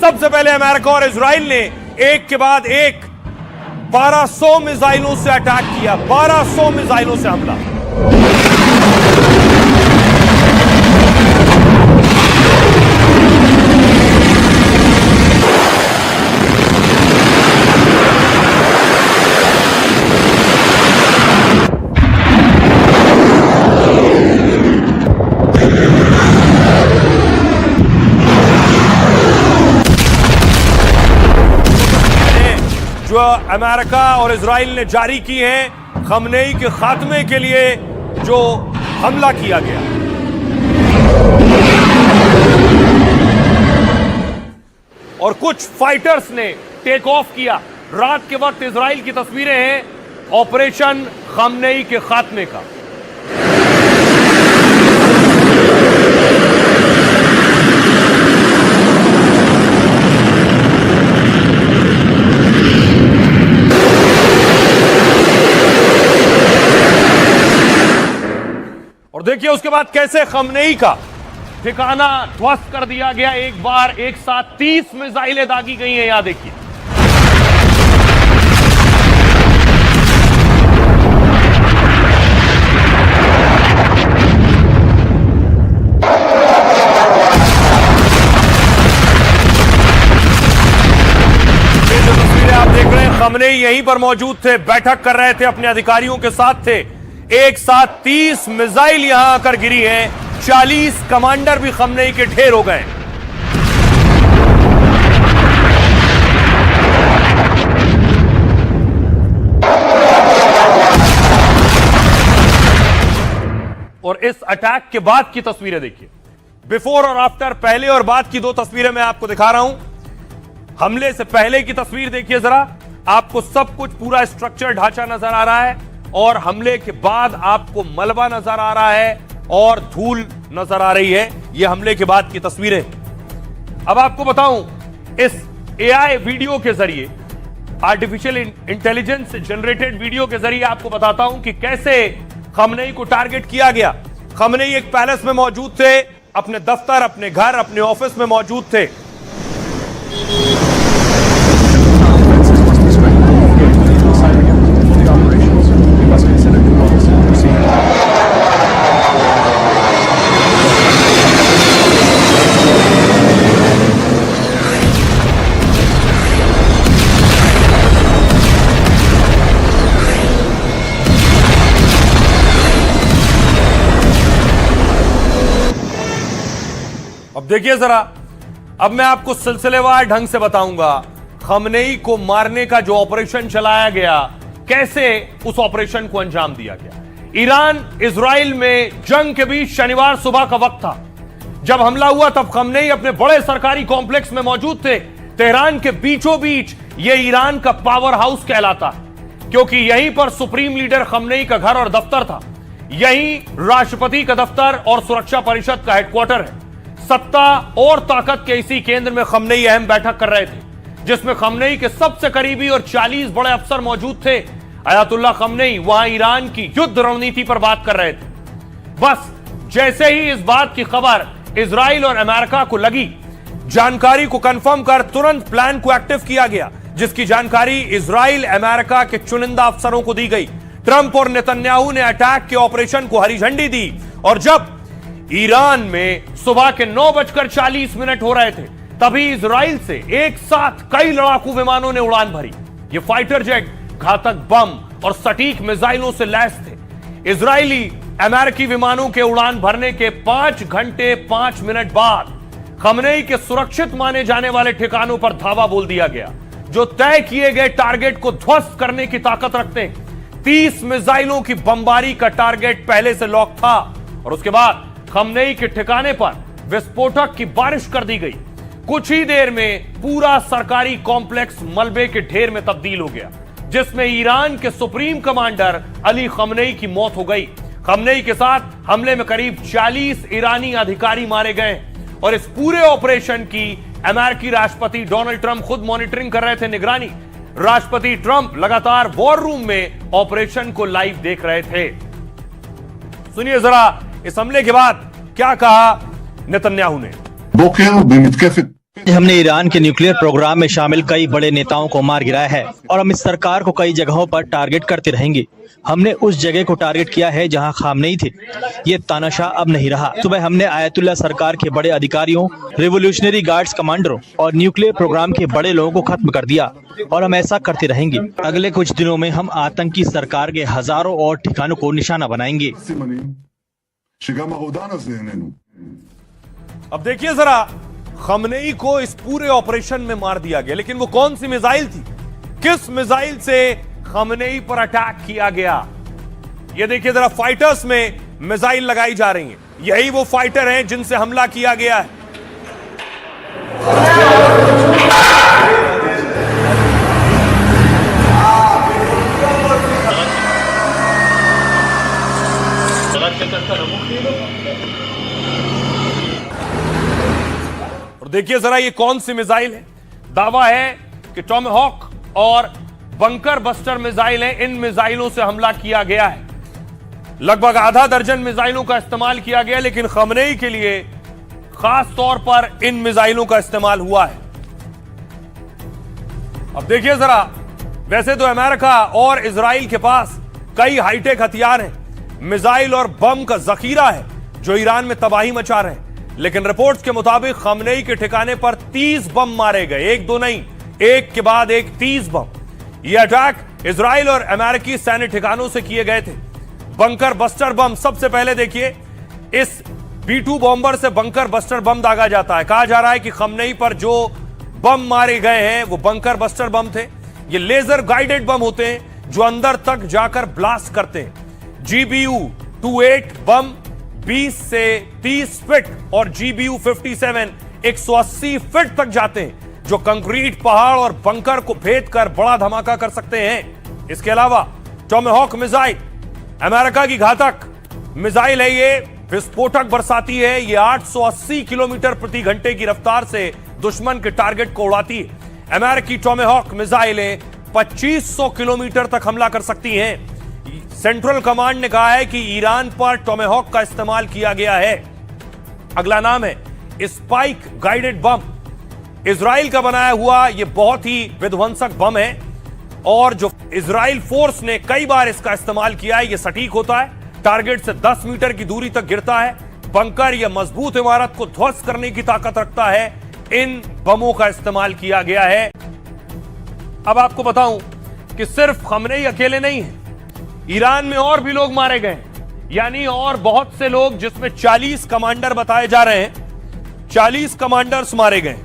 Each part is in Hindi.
सबसे पहले अमेरिका और इजराइल ने एक के बाद एक 1200 मिसाइलों से अटैक किया, 1200 मिसाइलों से हमला। जो अमेरिका और इजराइल ने जारी की हैं खमनेई के खात्मे के लिए जो हमला किया गया। और कुछ फाइटर्स ने टेक ऑफ किया। रात के वक्त इजराइल की तस्वीरें हैं ऑपरेशन खमनेई के खात्मे का। और देखिए उसके बाद कैसे खमनेई का ठिकाना ध्वस्त कर दिया गया। एक बार एक साथ 30 मिसाइलें दागी गई हैं। यहां देखिए ये जो तस्वीरें आप देख रहे हैं, खमनेई यहीं पर मौजूद थे, बैठक कर रहे थे, अपने अधिकारियों के साथ थे। एक साथ 30 मिसाइल यहां आकर गिरी हैं। 40 कमांडर भी खमनेई के ढेर हो गए। और इस अटैक के बाद की तस्वीरें देखिए, बिफोर और आफ्टर, पहले और बाद की दो तस्वीरें मैं आपको दिखा रहा हूं। हमले से पहले की तस्वीर देखिए जरा, आपको सब कुछ पूरा स्ट्रक्चर ढांचा नजर आ रहा है, और हमले के बाद आपको मलबा नजर आ रहा है और धूल नजर आ रही है। यह हमले के बाद की तस्वीरें। अब आपको बताऊं, इस एआई वीडियो के जरिए, आर्टिफिशियल इंटेलिजेंस जनरेटेड वीडियो के जरिए आपको बताता हूं कि कैसे खमनेई को टारगेट किया गया। खमनेई एक पैलेस में मौजूद थे, अपने दफ्तर, अपने घर, अपने ऑफिस में मौजूद थे। अब देखिए जरा, अब मैं आपको सिलसिलेवार ढंग से बताऊंगा खमनेई को मारने का जो ऑपरेशन चलाया गया, कैसे उस ऑपरेशन को अंजाम दिया गया। ईरान इजराइल में जंग के बीच शनिवार सुबह का वक्त था। जब हमला हुआ तब खमनेई अपने बड़े सरकारी कॉम्प्लेक्स में मौजूद थे। तेहरान के बीचों बीच यह ईरान का पावर हाउस कहलाता है, क्योंकि यहीं पर सुप्रीम लीडर खमनेई का घर और दफ्तर था। यहीं राष्ट्रपति का दफ्तर और सुरक्षा परिषद का हेडक्वार्टर है। सत्ता और ताकत के इसी केंद्र में खमनेई अहम बैठक कर रहे थे, जिसमें खमनेई के सबसे करीबी और 40 बड़े अफसर मौजूद थे। अयातुल्लाह खमनेई वहां ईरान की युद्ध रणनीति पर बात कर रहे थे। बस जैसे ही इस बात की खबर इजराइल और अमेरिका को लगी, जानकारी को कंफर्म कर तुरंत प्लान को एक्टिव किया गया, जिसकी जानकारी इजराइल अमेरिका के चुनिंदा अफसरों को दी गई। ट्रंप और नेतन्याहू ने अटैक के ऑपरेशन को हरी झंडी दी, और जब ईरान में सुबह के 9:40 हो रहे थे, तभी इजराइल से एक साथ कई लड़ाकू विमानों ने उड़ान भरी। ये फाइटर जेट घातक बम और सटीक मिसाइलों से लैस थे। इजरायली अमेरिकी विमानों के उड़ान भरने के 5 घंटे 5 मिनट बाद खमनेई के सुरक्षित माने जाने वाले ठिकानों पर धावा बोल दिया गया, जो तय किए गए टारगेट को ध्वस्त करने की ताकत रखते हैं। 30 मिसाइलों की बमबारी का टारगेट पहले से लॉक था, और उसके बाद खमनेई के ठिकाने पर विस्फोटक की बारिश कर दी गई। कुछ ही देर में पूरा सरकारी कॉम्प्लेक्स मलबे के ढेर में तब्दील हो गया, जिसमें ईरान के सुप्रीम कमांडर अली खमनेई की मौत हो गई। खमनेई के साथ हमले में करीब 40 ईरानी अधिकारी मारे गए, और इस पूरे ऑपरेशन की अमेरिकी राष्ट्रपति डोनाल्ड ट्रंप खुद मॉनिटरिंग कर रहे थे, निगरानी। राष्ट्रपति ट्रंप लगातार वॉर रूम में ऑपरेशन को लाइव देख रहे थे। सुनिए जरा इस हमले के बाद क्या कहा नेतन्याहू ने। בוקר במתקפת हमने ईरान के न्यूक्लियर प्रोग्राम में शामिल कई बड़े नेताओं को मार गिराया है और हम इस सरकार को कई जगहों पर टारगेट करते रहेंगे। हमने उस जगह को टारगेट किया है जहां खामनेई थे। ये तानाशाह अब नहीं रहा। सुबह हमने आयतुल्ला सरकार के बड़े अधिकारियों, रिवोल्यूशनरी गार्ड्स कमांडरों और न्यूक्लियर प्रोग्राम के बड़े लोगों को खत्म कर दिया और हम ऐसा करते रहेंगे। अगले कुछ दिनों में हम आतंकी सरकार के हजारों और ठिकानों को निशाना बनाएंगे। अब देखिए जरा, खमनेई को इस पूरे ऑपरेशन में मार दिया गया, लेकिन वो कौन सी मिसाइल थी? किस मिसाइल से खमनेई पर अटैक किया गया? ये देखिए जरा, फाइटर्स में मिसाइल लगाई जा रही हैं। यही वो फाइटर हैं जिनसे हमला किया गया है। और देखिए जरा, ये कौन सी मिसाइल है? दावा है कि टॉमहॉक और बंकर बस्टर मिसाइल है। इन मिसाइलों से हमला किया गया है। लगभग आधा दर्जन मिसाइलों का इस्तेमाल किया गया, लेकिन खमनेई के लिए खास तौर पर इन मिसाइलों का इस्तेमाल हुआ है। अब देखिए जरा, वैसे तो अमेरिका और इजराइल के पास कई हाईटेक हथियार हैं, मिसाइल और बम का जखीरा है जो ईरान में तबाही मचा रहे हैं, लेकिन रिपोर्ट्स के मुताबिक खमनेई के ठिकाने पर 30 बम मारे गए। एक दो नहीं, एक के बाद एक 30 बम। यह अटैक इजराइल और अमेरिकी सैन्य ठिकानों से किए गए थे। बंकर बस्टर बम, सबसे पहले देखिए, इस B-2 बॉम्बर से बंकर बस्टर बम दागा जाता है। कहा जा रहा है कि खमनेई पर जो बम मारे गए हैं वो बंकर बस्टर बम थे। ये लेजर गाइडेड बम होते हैं जो अंदर तक जाकर ब्लास्ट करते हैं। GBU-28 बम 20 से 30 फीट और GBU-57 180 फीट तक जाते हैं, जो कंक्रीट पहाड़ और बंकर को भेद कर बड़ा धमाका कर सकते हैं। इसके अलावा टॉमहॉक मिसाइल, अमेरिका की घातक मिसाइल है। ये विस्फोटक बरसाती है। ये 880 किलोमीटर प्रति घंटे की रफ्तार से दुश्मन के टारगेट को उड़ाती है। अमेरिकी टॉमहॉक मिसाइलें 2500 किलोमीटर तक हमला कर सकती हैं। सेंट्रल कमांड ने कहा है कि ईरान पर टॉमहॉक का इस्तेमाल किया गया है। अगला नाम है स्पाइक गाइडेड बम। इजराइल का बनाया हुआ यह बहुत ही विध्वंसक बम है और जो इजराइल फोर्स ने कई बार इसका इस्तेमाल किया है। यह सटीक होता है, टारगेट से 10 मीटर की दूरी तक गिरता है। बंकर या मजबूत इमारत को ध्वस्त करने की ताकत रखता है। इन बमों का इस्तेमाल किया गया है। अब आपको बताऊं कि सिर्फ खमनेई अकेले नहीं है, ईरान में और भी लोग मारे गए, यानी और बहुत से लोग, जिसमें 40 कमांडर बताए जा रहे हैं। 40 कमांडर्स मारे गए।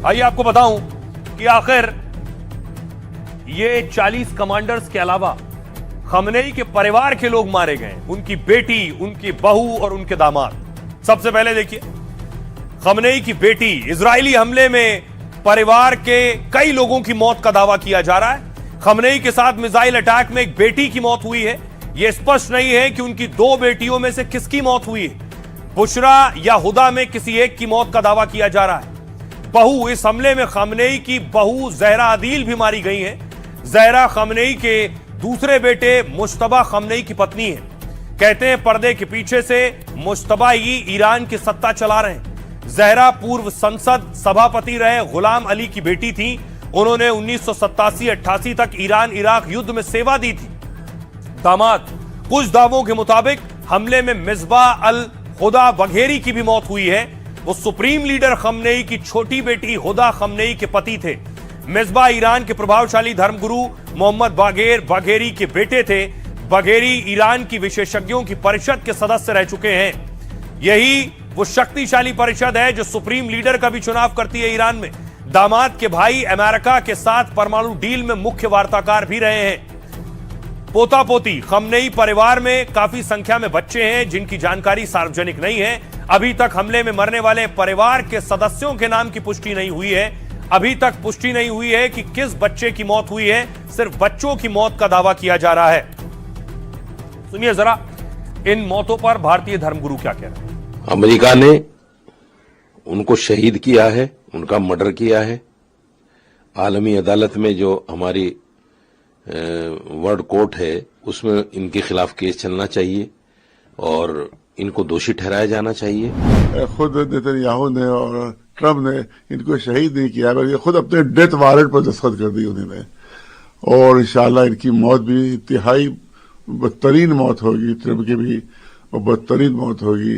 आइए आपको बताऊं कि आखिर ये 40 कमांडर्स के अलावा खमनेई के परिवार के लोग मारे गए, उनकी बेटी, उनकी बहू और उनके दामाद। सबसे पहले देखिए, खमनेई की बेटी, इजरायली हमले में परिवार के कई लोगों की मौत का दावा किया जा रहा है। खमनेई के साथ मिसाइल अटैक में एक बेटी की मौत हुई है। यह स्पष्ट नहीं है कि उनकी 2 बेटियों में से किसकी मौत हुई है। बुशरा या हुदा में किसी एक की मौत का दावा किया जा रहा है। बहू, इस हमले में खमनेई की बहू जहरा अदील भी मारी गई है। जहरा खमनेई के दूसरे बेटे मुश्तबा खमनेई की पत्नी है। कहते हैं पर्दे के पीछे से मुश्तबा ही ईरान की सत्ता चला रहे हैं। जहरा पूर्व संसद सभापति रहे गुलाम अली की बेटी थी। उन्होंने 1987-88 तक ईरान इराक युद्ध में सेवा दी थी। दामाद, कुछ दावों के मुताबिक हमले में मिसबाह अल हुदा बघेरी की भी मौत हुई है। वो सुप्रीम लीडर खमनेई की छोटी बेटी हुदा खमनेई के पति थे। मिसबाह ईरान के प्रभावशाली धर्मगुरु मोहम्मद बागेर बघेरी के बेटे थे। बघेरी ईरान की विशेषज्ञों की परिषद के सदस्य रह चुके हैं। यही वो शक्तिशाली परिषद है जो सुप्रीम लीडर का भी चुनाव करती है ईरान में। दामाद के भाई अमेरिका के साथ परमाणु डील में मुख्य वार्ताकार भी रहे हैं। पोता पोती, खमनेई परिवार में काफी संख्या में बच्चे हैं जिनकी जानकारी सार्वजनिक नहीं है। अभी तक हमले में मरने वाले परिवार के सदस्यों के नाम की पुष्टि नहीं हुई है। अभी तक पुष्टि नहीं हुई है कि किस बच्चे की मौत हुई है। सिर्फ बच्चों की मौत का दावा किया जा रहा है। सुनिए जरा, इन मौतों पर भारतीय धर्मगुरु क्या कह रहे हैं। अमेरिका ने उनको शहीद किया है, उनका मर्डर किया है। आलमी अदालत में जो हमारी वर्ल्ड कोर्ट है उसमें इनके खिलाफ केस चलना चाहिए और इनको दोषी ठहराया जाना चाहिए। खुद नेतन्याहू ने और ट्रम्प ने इनको शहीद नहीं किया, बल्कि खुद अपने डेथ वारंट पर दस्तखत कर दी उन्होंने। और इंशाल्लाह इनकी मौत भी इंतहाई बदतरीन मौत होगी, ट्रम्प की भी, और बदतरीन मौत होगी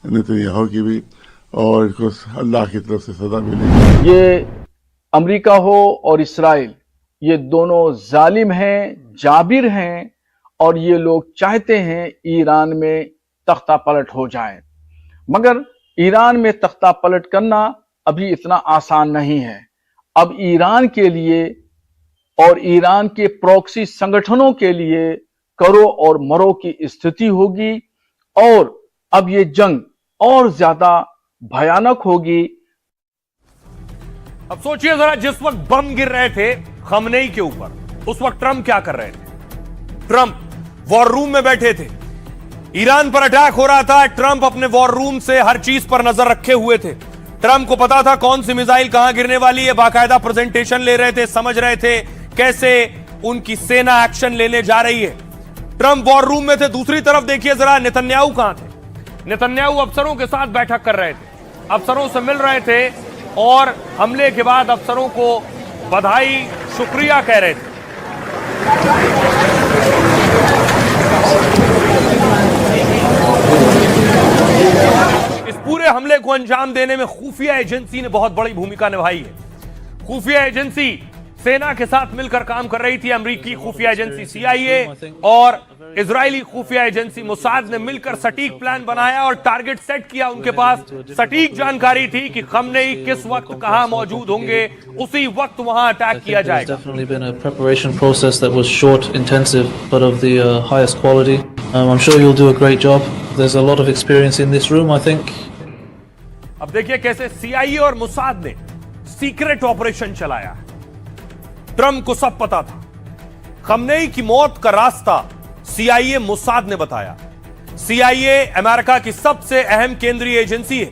नेतन्याहू की भी, और इनको अल्लाह की तरफ से सजा मिलेगी। ये अमेरिका हो और इसराइल, ये दोनों जालिम हैं, जाबिर हैं, और ये लोग चाहते हैं ईरान में तख्ता पलट हो जाए। मगर ईरान में तख्ता पलट करना अभी इतना आसान नहीं है। अब ईरान के लिए और ईरान के प्रॉक्सी संगठनों के लिए करो और मरो की स्थिति होगी, और अब ये जंग और ज्यादा भयानक होगी। अब सोचिए जरा, जिस वक्त बम गिर रहे थे खमनेई के ऊपर, उस वक्त ट्रंप क्या कर रहे थे? ट्रंप वॉर रूम में बैठे थे, ईरान पर अटैक हो रहा था। ट्रंप अपने वॉर रूम से हर चीज पर नजर रखे हुए थे। ट्रंप को पता था कौन सी मिसाइल कहां गिरने वाली है, बाकायदा प्रेजेंटेशन ले रहे थे, समझ रहे थे कैसे उनकी सेना एक्शन लेने जा रही है। ट्रंप वॉर रूम में थे। दूसरी तरफ देखिए जरा, नेतन्याहू कहां थे? नेतन्याहू अफसरों के साथ बैठक कर रहे थे, अफसरों से मिल रहे थे और हमले के बाद अफसरों को बधाई शुक्रिया कह रहे थे। इस पूरे हमले को अंजाम देने में खुफिया एजेंसी ने बहुत बड़ी भूमिका निभाई है। खुफिया एजेंसी सेना के साथ मिलकर काम कर रही थी। अमेरिकी खुफिया एजेंसी CIA और इजरायली खुफिया एजेंसी मोसाद ने मिलकर सटीक प्लान बनाया और टारगेट सेट किया। उनके पास सटीक जानकारी थी कि खमनेई किस वक्त कहां मौजूद होंगे, उसी वक्त वहां अटैक किया जाएगा। Definitely been a preparation process that was short, intensive, but of the highest quality. I'm sure you'll do a great job. There's a lot of experience in this room, I think. अब देखिए कैसे CIA और मोसाद ने सीक्रेट ऑपरेशन चलाया। ट्रंप को सब पता था। खमनेई की मौत का रास्ता CIA मोसाद ने बताया। CIA अमेरिका की सबसे अहम केंद्रीय एजेंसी है।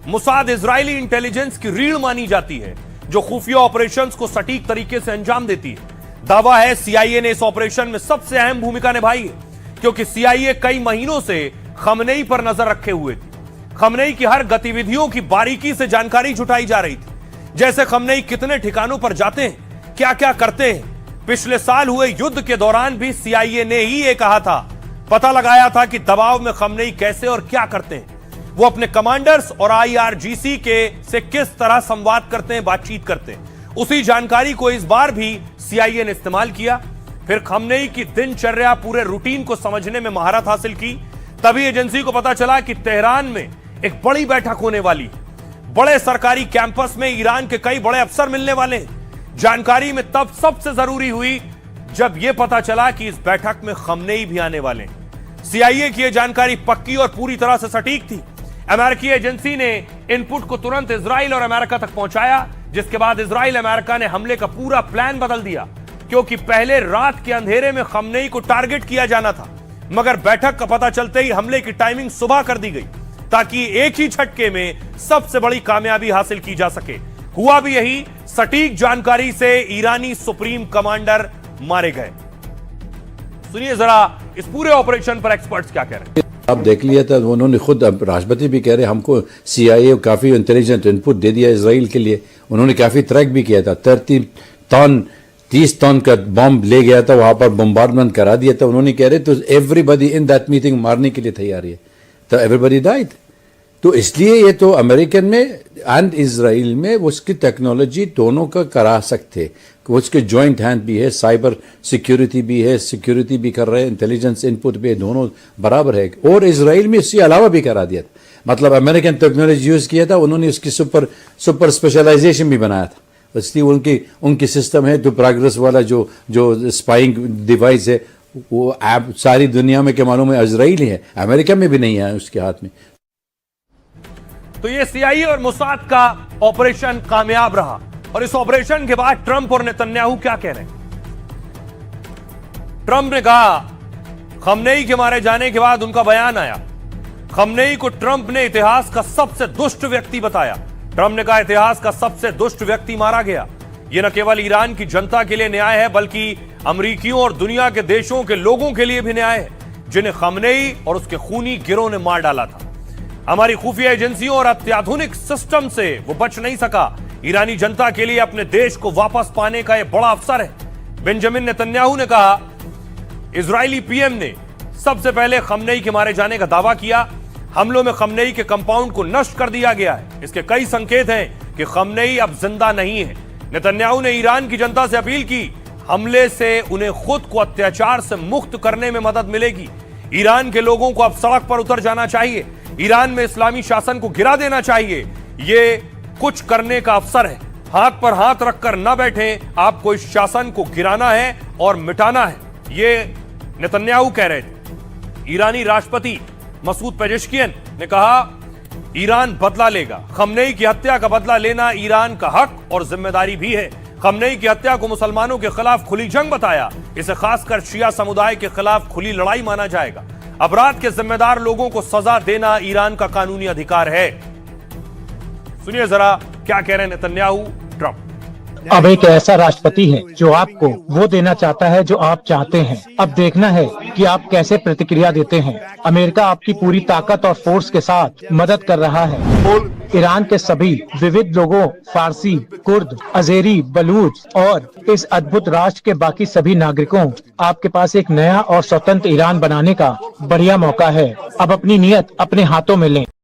मोसाद इजरायली इंटेलिजेंस की रीढ़ मानी जाती है, जो खुफिया ऑपरेशंस को सटीक तरीके से अंजाम देती है। दावा है CIA ने इस ऑपरेशन में सबसे अहम भूमिका निभाई है, क्योंकि CIA कई महीनों से खमनेई पर नजर रखे हुए थी। खमनेई की हर गतिविधियों की बारीकी से जानकारी जुटाई जा रही थी, जैसे खमनेई कितने ठिकानों पर जाते हैं, क्या क्या करते हैं। पिछले साल हुए युद्ध के दौरान भी CIA ने ही ये कहा था, पता लगाया था कि दबाव में खमनेई कैसे और क्या करते हैं, वो अपने कमांडर्स और IRGC के से किस तरह संवाद करते हैं, बातचीत करते हैं। उसी जानकारी को इस बार भी CIA ने इस्तेमाल किया। फिर खमनेई की दिनचर्या, पूरे रूटीन को समझने में महारत हासिल की। तभी एजेंसी को पता चला कि तेहरान में एक बड़ी बैठक होने वाली है। बड़े सरकारी कैंपस में ईरान के कई बड़े अफसर मिलने वाले हैं। जानकारी में तब सबसे जरूरी हुई जब यह पता चला कि इस बैठक में खमनेई भी आने वाले हैं। CIA की यह जानकारी पक्की और पूरी तरह से सटीक थी। अमेरिकी एजेंसी ने इनपुट को तुरंत इजराइल और अमेरिका तक पहुंचाया, जिसके बाद इजराइल अमेरिका ने हमले का पूरा प्लान बदल दिया, क्योंकि पहले रात के अंधेरे में खमनेई को टारगेट किया जाना था, मगर बैठक का पता चलते ही हमले की टाइमिंग सुबह कर दी गई, ताकि एक ही झटके में सबसे बड़ी कामयाबी हासिल की जा सके। हुआ भी यही। सटीक जानकारी से ईरानी सुप्रीम कमांडर मारे गए। सुनिए जरा इस पूरे ऑपरेशन पर एक्सपर्ट्स क्या कह रहे हैं। आप देख लिया था, उन्होंने खुद, अब राष्ट्रपति भी कह रहे हमको CIA काफी इंटेलिजेंट इनपुट दे दिया इसराइल के लिए। उन्होंने काफी ट्रैक भी किया था। 30 टन का बॉम्ब ले गया था, वहां पर बम्बार्डमेंट करा दिया था। उन्होंने कह रहे तो एवरीबडी इन दैट मीटिंग मारने के लिए तैयारी है, तो एवरीबडी डाइड। तो इसलिए ये तो अमेरिकन में एंड इजराइल में उसकी टेक्नोलॉजी दोनों का करा सकते, उसके जॉइंट हैंड भी है, साइबर सिक्योरिटी भी है, सिक्योरिटी भी कर रहे हैं, इंटेलिजेंस इनपुट भी दोनों बराबर है। और इजराइल में इसके अलावा भी करा दिया था, मतलब अमेरिकन टेक्नोलॉजी यूज किया था, उन्होंने उसकी सुपर स्पेशलाइजेशन भी बनाया था। इसलिए उनकी सिस्टम है जो प्रोग्रेस वाला जो स्पाइंग डिवाइस है, वो ऐप सारी दुनिया में के मालूम है इजराइल ही है, अमेरिका में भी नहीं है उसके हाथ में। तो ये CIA और मोसाद का ऑपरेशन कामयाब रहा, और इस ऑपरेशन के बाद ट्रंप और नेतन्याहू क्या कह रहे हैं। ट्रंप ने कहा, खमनेई के मारे जाने के बाद उनका बयान आया, खमनेई को ट्रंप ने इतिहास का सबसे दुष्ट व्यक्ति बताया। ट्रंप ने कहा इतिहास का सबसे दुष्ट व्यक्ति मारा गया। यह न केवल ईरान की जनता के लिए न्याय है, बल्कि अमरीकियों और दुनिया के देशों के लोगों के लिए भी न्याय है, जिन्हें खमनेई और उसके खूनी गिरोह ने मार डाला था। हमारी खुफिया एजेंसियों और अत्याधुनिक सिस्टम से वो बच नहीं सका। ईरानी जनता के लिए अपने देश को वापस पाने का यह बड़ा अवसर है। बेंजामिन नेतन्याहू ने कहा, इजरायली पीएम ने सबसे पहले खमनेई के मारे जाने का दावा किया। हमलों में खमनेई के कंपाउंड को नष्ट कर दिया गया है। इसके कई संकेत हैं कि खमनेई अब जिंदा नहीं है। नेतन्याहू ने ईरान की जनता से अपील की, हमले से उन्हें खुद को अत्याचार से मुक्त करने में मदद मिलेगी। ईरान के लोगों को अब सड़क पर उतर जाना चाहिए। ईरान में इस्लामी शासन को गिरा देना चाहिए। ये कुछ करने का अवसर है। हाथ पर हाथ रखकर न बैठें, आपको इस शासन को गिराना है और मिटाना है, ये नेतन्याहू कह रहे थे। ईरानी राष्ट्रपति मसूद पेजेश्कियन ने कहा, ईरान बदला लेगा। खमनेई की हत्या का बदला लेना ईरान का हक और जिम्मेदारी भी है। खमनेई की हत्या को मुसलमानों के खिलाफ खुली जंग बताया। इसे खासकर शिया समुदाय के खिलाफ खुली लड़ाई माना जाएगा। अपराध के जिम्मेदार लोगों को सजा देना ईरान का कानूनी अधिकार है। सुनिए जरा क्या कह रहे हैं नेतन्याहू ट्रंप। अब एक ऐसा राष्ट्रपति है जो आपको वो देना चाहता है जो आप चाहते हैं। अब देखना है कि आप कैसे प्रतिक्रिया देते हैं। अमेरिका आपकी पूरी ताकत और फोर्स के साथ मदद कर रहा है। ईरान के सभी विविध लोगों, फारसी, कुर्द, अजेरी, बलूच और इस अद्भुत राष्ट्र के बाकी सभी नागरिकों, आपके पास एक नया और स्वतंत्र ईरान बनाने का बढ़िया मौका है। अब अपनी नियत अपने हाथों में लें।